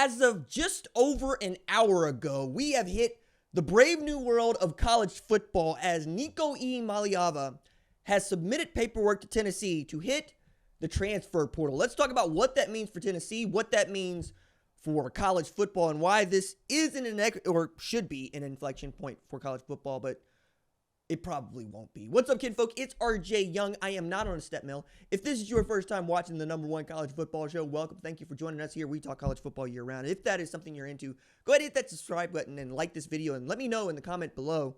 As of just over an hour ago, we have hit the brave new world of college football as Nico Iamaleava has submitted paperwork to Tennessee to hit the transfer portal. Let's talk about what that means for Tennessee, what that means for college football, and why this isn't should be an inflection point for college football, but it probably won't be. What's up, kid folk? It's RJ Young. I am not on a step mill. If this is your first time watching the #1 college football show, welcome. Thank you for joining us here. We talk college football year round. If that is something you're into, go ahead and hit that subscribe button and like this video and let me know in the comment below.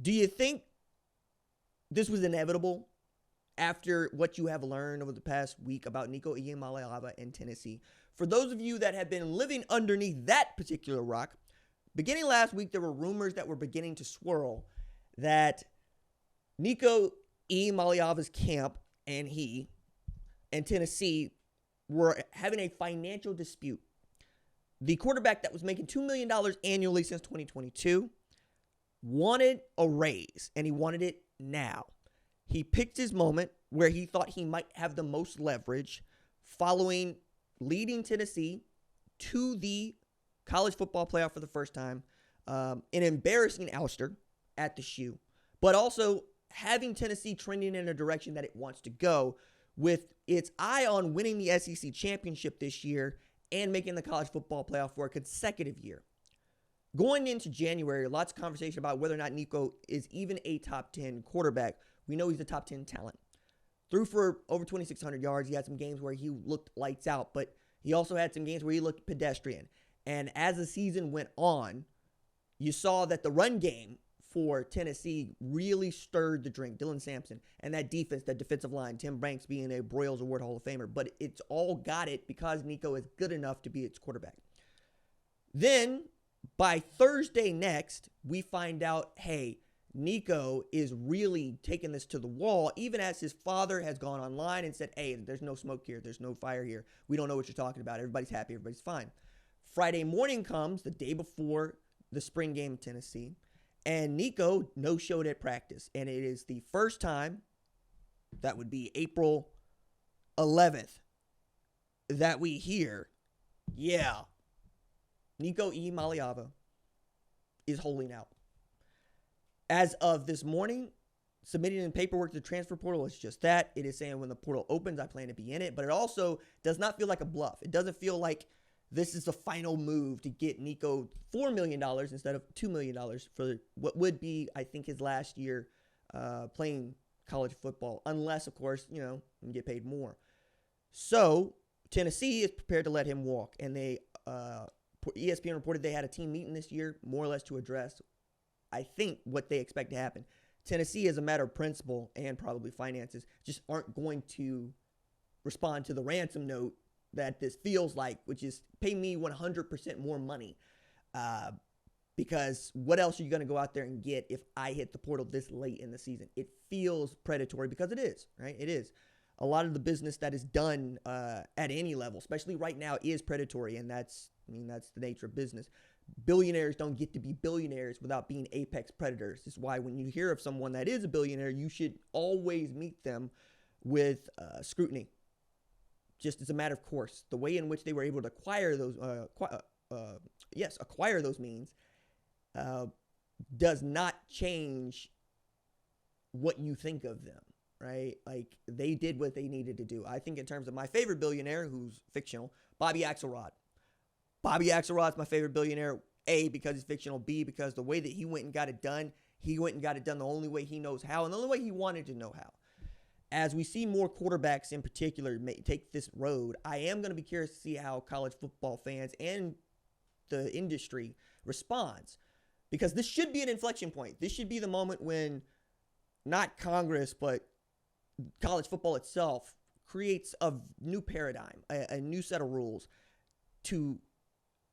Do you think this was inevitable after what you have learned over the past week about Nico Iamaleava and Tennessee? For those of you that have been living underneath that particular rock, beginning last week, there were rumors that were beginning to swirl that Nico Iamaleava's camp and he and Tennessee were having a financial dispute. The quarterback that was making $2 million annually since 2022 wanted a raise, and he wanted it now. He picked his moment where he thought he might have the most leverage following leading Tennessee to the college football playoff for the first time, an embarrassing ouster at the shoe, but also having Tennessee trending in a direction that it wants to go with its eye on winning the SEC championship this year and making the college football playoff for a consecutive year. Going into January, lots of conversation about whether or not Nico is even a top 10 quarterback. We know he's a top 10 talent. Threw for over 2,600 yards. He had some games where he looked lights out, but he also had some games where he looked pedestrian. And as the season went on, you saw that the run game for Tennessee really stirred the drink. Dylan Sampson and that defense, that defensive line, Tim Banks being a Broyles Award Hall of Famer, but it's all got it because Nico is good enough to be its quarterback. Then by Thursday next, we find out, hey, Nico is really taking this to the wall, even as his father has gone online and said, hey, there's no smoke here. There's no fire here. We don't know what you're talking about. Everybody's happy. Everybody's fine. Friday morning comes, the day before the spring game in Tennessee, and Nico no-showed at practice. And it is the first time, that would be April 11th, that we hear, yeah, Nico Iamaleava is holding out. As of this morning, submitting in paperwork to the transfer portal is just that. It is saying when the portal opens, I plan to be in it. But it also does not feel like a bluff. It doesn't feel like this is the final move to get Nico $4 million instead of $2 million for what would be, I think, his last year playing college football. Unless, of course, you can get paid more. So Tennessee is prepared to let him walk. And ESPN reported they had a team meeting this year, more or less to address, I think, what they expect to happen. Tennessee, as a matter of principle and probably finances, just aren't going to respond to the ransom note that this feels like, which is pay me 100% more money. Because what else are you going to go out there and get if I hit the portal this late in the season? It feels predatory because it is, right? It is. A lot of the business that is done at any level, especially right now, is predatory, and that's the nature of business. Billionaires don't get to be billionaires without being apex predators. This is why when you hear of someone that is a billionaire, you should always meet them with scrutiny. Just as a matter of course, the way in which they were able to acquire those means does not change what you think of them, right? Like, they did what they needed to do. I think in terms of my favorite billionaire, who's fictional, Bobby Axelrod. Bobby Axelrod's my favorite billionaire, A, because he's fictional, B, because the way that he went and got it done the only way he knows how, and the only way he wanted to know how. As we see more quarterbacks in particular take this road, I am going to be curious to see how college football fans and the industry responds. Because this should be an inflection point. This should be the moment when not Congress, but college football itself creates a new paradigm, a new set of rules to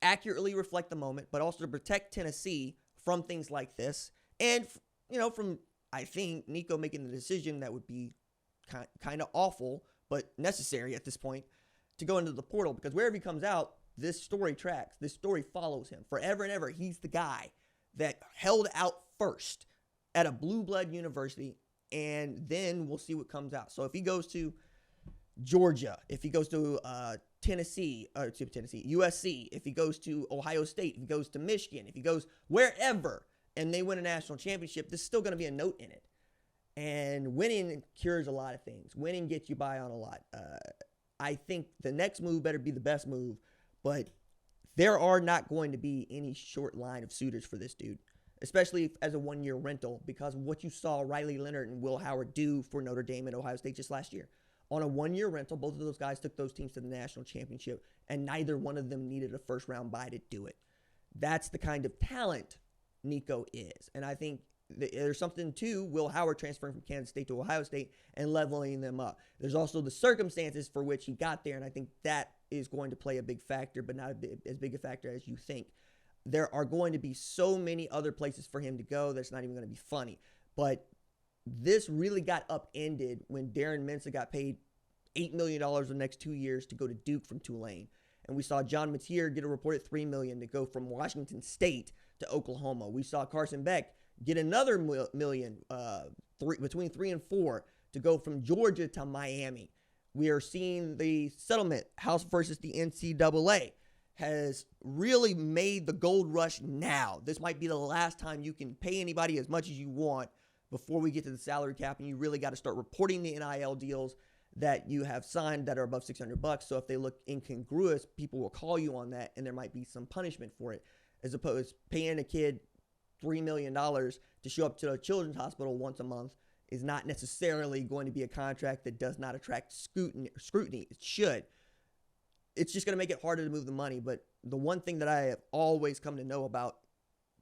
accurately reflect the moment, but also to protect Tennessee from things like this. And, from, I think, Nico making the decision that would be kind of awful, but necessary at this point, to go into the portal, because wherever he comes out, this story tracks. This story follows him forever and ever. He's the guy that held out first at a blue blood university, and then we'll see what comes out. So if he goes to Georgia, if he goes to USC, if he goes to Ohio State, if he goes to Michigan, if he goes wherever and they win a national championship, there's still going to be a note in it. And winning cures a lot of things. Winning gets you by on a lot. I think the next move better be the best move, but there are not going to be any short line of suitors for this dude, especially as a one-year rental, because of what you saw Riley Leonard and Will Howard do for Notre Dame and Ohio State just last year. On a one-year rental, both of those guys took those teams to the national championship, and neither one of them needed a first-round bye to do it. That's the kind of talent Nico is. And I think there's something to Will Howard transferring from Kansas State to Ohio State and leveling them up. There's also the circumstances for which he got there, and I think that is going to play a big factor, but not as big a factor as you think. There are going to be so many other places for him to go that's not even going to be funny. But this really got upended when Darren Mensah got paid $8 million the next 2 years to go to Duke from Tulane. And we saw John Mateer get a reported $3 million to go from Washington State to Oklahoma. We saw Carson Beck get another million, between 3 and 4, to go from Georgia to Miami. We are seeing the settlement, House versus the NCAA, has really made the gold rush now. This might be the last time you can pay anybody as much as you want before we get to the salary cap, and you really got to start reporting the NIL deals that you have signed that are above $600. So if they look incongruous, people will call you on that, and there might be some punishment for it, as opposed to paying a kid $3 million to show up to a children's hospital once a month is not necessarily going to be a contract that does not attract scrutiny. It should. It's just going to make it harder to move the money. But the one thing that I have always come to know about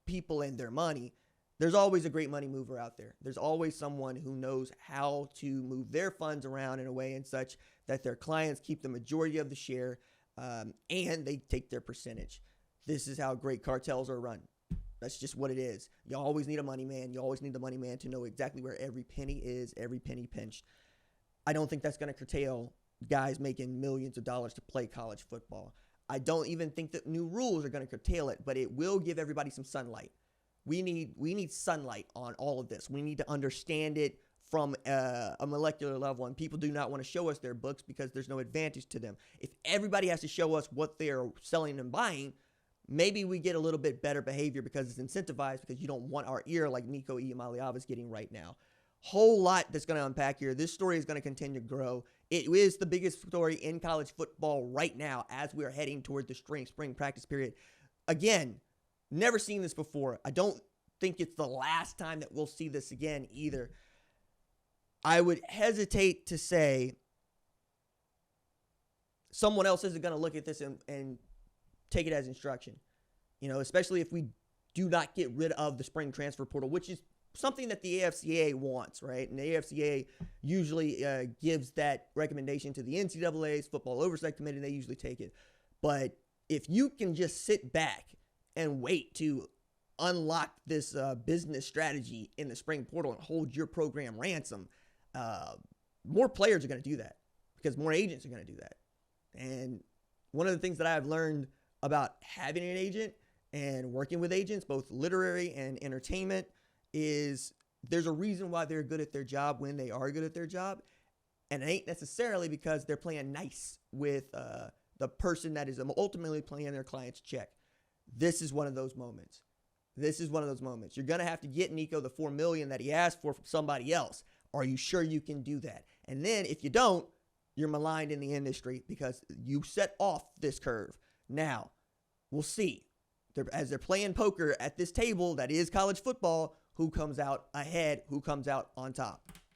people and their money, there's always a great money mover out there. There's always someone who knows how to move their funds around in a way and such that their clients keep the majority of the share, and they take their percentage. This is how great cartels are run. That's just what it is. You always need a money man. You always need the money man to know exactly where every penny is, every penny pinched. I don't think that's going to curtail guys making millions of dollars to play college football. I don't even think that new rules are going to curtail it, but it will give everybody some sunlight. We need sunlight on all of this. We need to understand it from a molecular level, and people do not want to show us their books because there's no advantage to them. If everybody has to show us what they're selling and buying, maybe we get a little bit better behavior because it's incentivized, because you don't want our ear like Nico Iamaleava is getting right now. Whole lot that's going to unpack here. This story is going to continue to grow. It is the biggest story in college football right now as we are heading toward the spring practice period. Again, never seen this before. I don't think it's the last time that we'll see this again either. I would hesitate to say someone else isn't going to look at this and take it as instruction, especially if we do not get rid of the spring transfer portal, which is something that the AFCA wants, right? And the AFCA usually gives that recommendation to the NCAA's Football Oversight Committee, and they usually take it. But if you can just sit back and wait to unlock this business strategy in the spring portal and hold your program ransom, more players are going to do that because more agents are going to do that. And one of the things that I've learned about having an agent and working with agents, both literary and entertainment, is there's a reason why they're good at their job when they are good at their job. And it ain't necessarily because they're playing nice with the person that is ultimately playing their client's check. This is one of those moments. You're going to have to get Nico the $4 million that he asked for from somebody else. Are you sure you can do that? And then if you don't, you're maligned in the industry because you set off this curve. Now, we'll see. As they're playing poker at this table that is college football, who comes out ahead, who comes out on top.